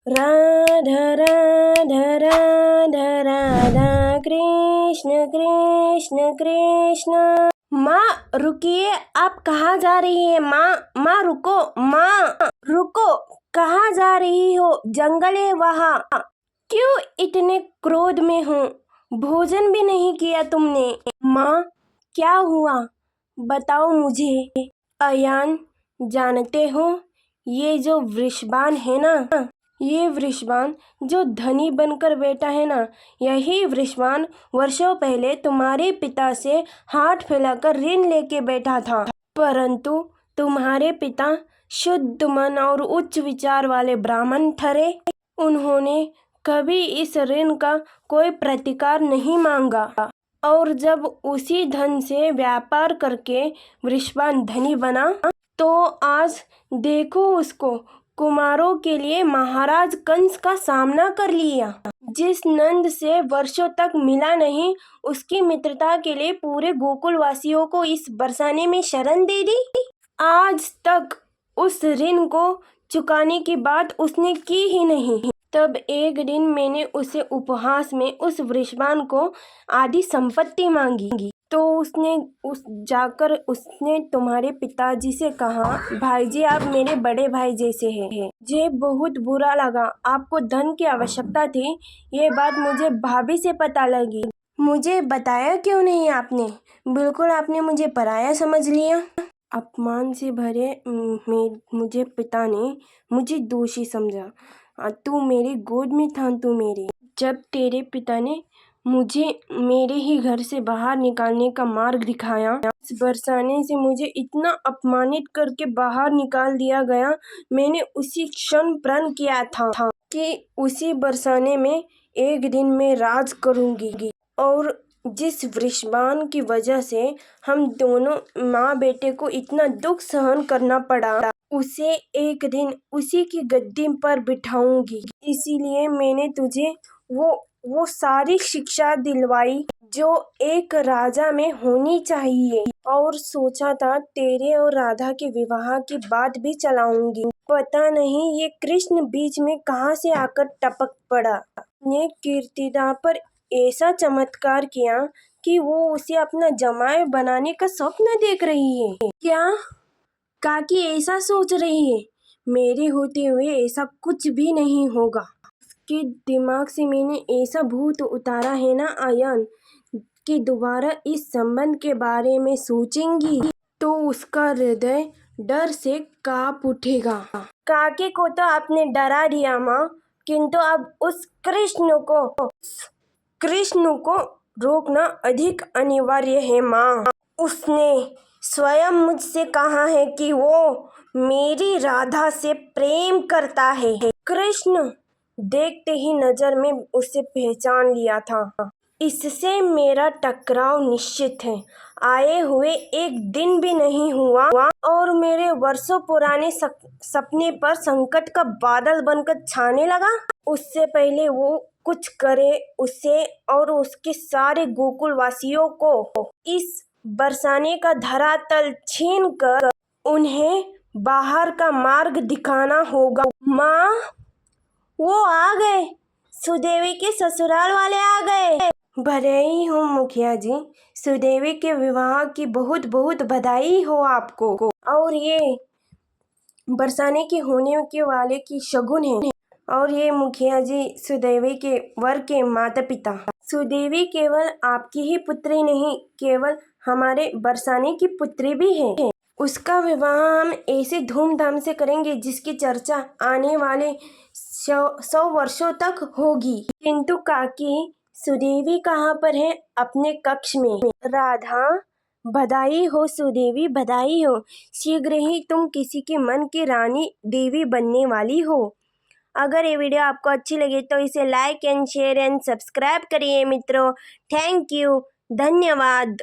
राधा राधा राधा राधा कृष्ण कृष्ण कृष्ण। माँ रुकिए, आप कहाँ जा रही है? माँ रुको, माँ रुको, कहाँ जा रही हो? जंगल है वहाँ। क्यों इतने क्रोध में हो? भोजन भी नहीं किया तुमने। माँ क्या हुआ, बताओ मुझे। अयान, जानते हो ये जो वृषभान है ना, ये वृषभान जो धनी बनकर बैठा है ना, यही वृषभान वर्षों पहले तुम्हारे पिता से हाथ फैलाकर ऋण लेके बैठा था। परंतु तुम्हारे पिता शुद्ध मन और उच्च विचार वाले ब्राह्मण ठहरे। उन्होंने कभी इस ऋण का कोई प्रतिकार नहीं मांगा और जब उसी धन से व्यापार करके वृषभान धनी बना, तो आज देखो उसको कुमारों के लिए महाराज कंस का सामना कर लिया। जिस नंद से वर्षों तक मिला नहीं, उसकी मित्रता के लिए पूरे गोकुल वासियों को इस बरसाने में शरण दे दी। आज तक उस ऋण को चुकाने की बात उसने की ही नहीं। तब एक दिन मैंने उसे उपहास में उस वृषभान को आधी संपत्ति मांगी, तो उसने तुम्हारे पिताजी से कहा, भाईजी आप मेरे बड़े भाई जैसे हैं। मुझे बहुत बुरा लगा, आपको धन की आवश्यकता थी, ये बात मुझे भाभी से पता लगी। मुझे बताया क्यों नहीं आपने? बिल्कुल आपने मुझे पराया समझ लिया। अपमान से भरे मुझे पिता ने मुझे दोषी समझा। तू मेरी गोद में था, तू मेरे। जब तेरे पिता ने मुझे मेरे ही घर से बाहर निकालने का मार्ग दिखाया, इस बरसाने से मुझे इतना अपमानित करके बाहर निकाल दिया गया, मैंने उसी क्षण प्रण किया था कि उसी बरसाने में एक दिन मैं राज करूंगी। और जिस वृषभान की वजह से हम दोनों माँ बेटे को इतना दुख सहन करना पड़ा, उसे एक दिन उसी की गद्दी पर बिठाऊंगी। इसीलिए मैंने तुझे वो सारी शिक्षा दिलवाई जो एक राजा में होनी चाहिए, और सोचा था तेरे और राधा के विवाह की बात भी चलाऊंगी। पता नहीं ये कृष्ण बीच में कहाँ से आकर टपक पड़ा। ने कीर्तिदा पर ऐसा चमत्कार किया कि वो उसे अपना जमाई बनाने का स्वप्न देख रही है। क्या काकी ऐसा सोच रही है? मेरे होते हुए ऐसा कुछ भी नहीं होगा। उसके दिमाग से मैंने ऐसा भूत उतारा है ना आयन, कि दोबारा इस संबंध के बारे में सोचेंगी तो उसका हृदय डर से कांप उठेगा। काकी को तो आपने डरा दिया माँ, किंतु अब उस कृष्ण को रोकना अधिक अनिवार्य है माँ। उसने स्वयं मुझसे कहा है कि वो मेरी राधा से प्रेम करता है। कृष्ण देखते ही नजर में उसे पहचान लिया था। इससे मेरा टकराव निश्चित है। आए हुए एक दिन भी नहीं हुआ और मेरे वर्षों पुराने सपने पर संकट का बादल बनकर छाने लगा। उससे पहले वो कुछ करे, उसे और उसके सारे गोकुल वासियों को इस बरसाने का धरातल छीन कर उन्हें बाहर का मार्ग दिखाना होगा। माँ वो आ गए, सुदेवी के ससुराल वाले आ गए। बधाई हो मुखिया जी, सुदेवी के विवाह की बहुत बहुत बधाई हो आपको। और ये बरसाने के होने के वाले की शगुन है। और ये मुखिया जी सुदेवी के वर के माता पिता। सुदेवी केवल आपकी ही पुत्री नहीं, केवल हमारे बरसाने की पुत्री भी है। उसका विवाह हम ऐसे धूमधाम से करेंगे जिसकी चर्चा आने वाले 100 वर्षों तक होगी। किंतु काकी सुदेवी कहाँ पर है? अपने कक्ष में। राधा बधाई हो सुदेवी, बधाई हो। शीघ्र ही तुम किसी के मन की रानी देवी बनने वाली हो। अगर ये वीडियो आपको अच्छी लगे तो इसे like and share and subscribe करिए मित्रों। थैंक यू, धन्यवाद।